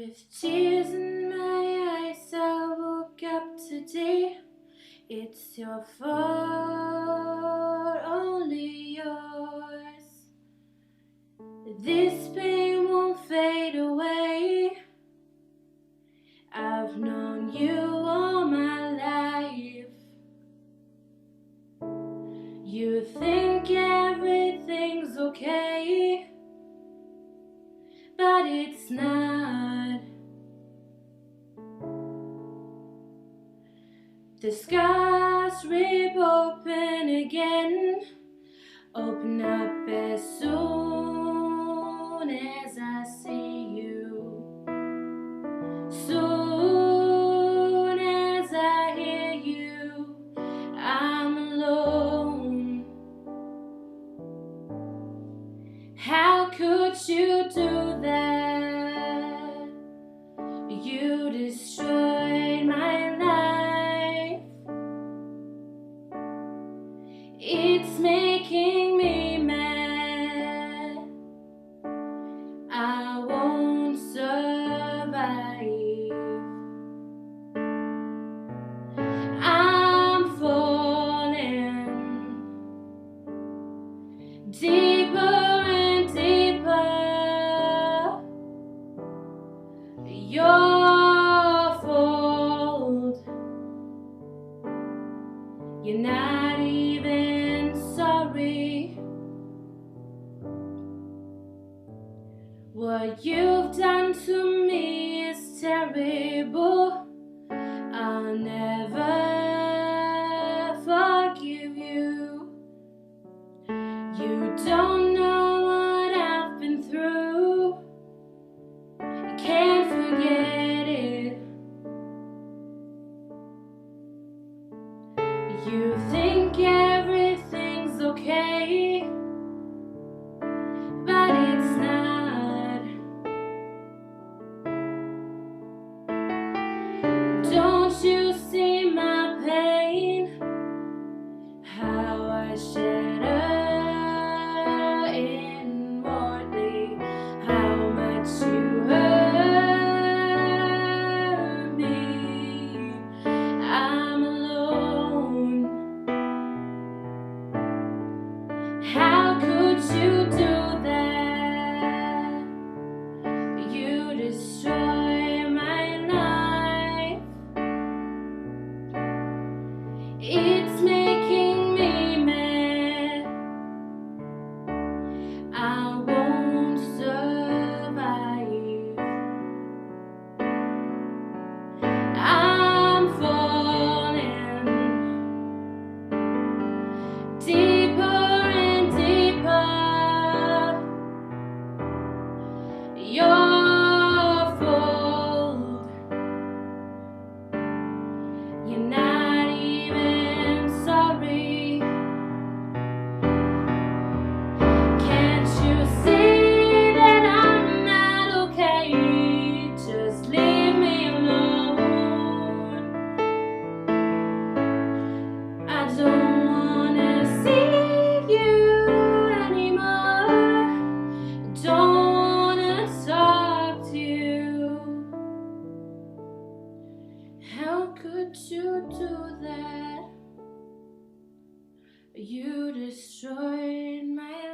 With tears in my eyes, I woke up today. It's your fault, only yours. This pain won't fade away. I've known you all my life. You think everything's okay, but it's not. The scars rip open again, open up as soon as I see you. Soon as I hear you, I'm alone. How could you do that? You destroyed my life. It's making me mad. I won't survive. I'm falling deeper and deeper. Your fault. You're not even sorry. What you've done to me is terrible. I'll never forgive you. You don't know what I've been through. I can't forget it. You think everything's okay, but it's not. Don't you see my pain? How I shatter inwardly, how much you hurt me. I'm alone. How could you do that? You destroy my life. It's making me mad. I won't survive. I'm falling deeper and deeper. Your fault. You're not even sorry. Can't you see that I'm not okay? Just leave me alone. I don't wanna see you anymore. Don't wanna talk to you. How could you do that? You destroyed my life.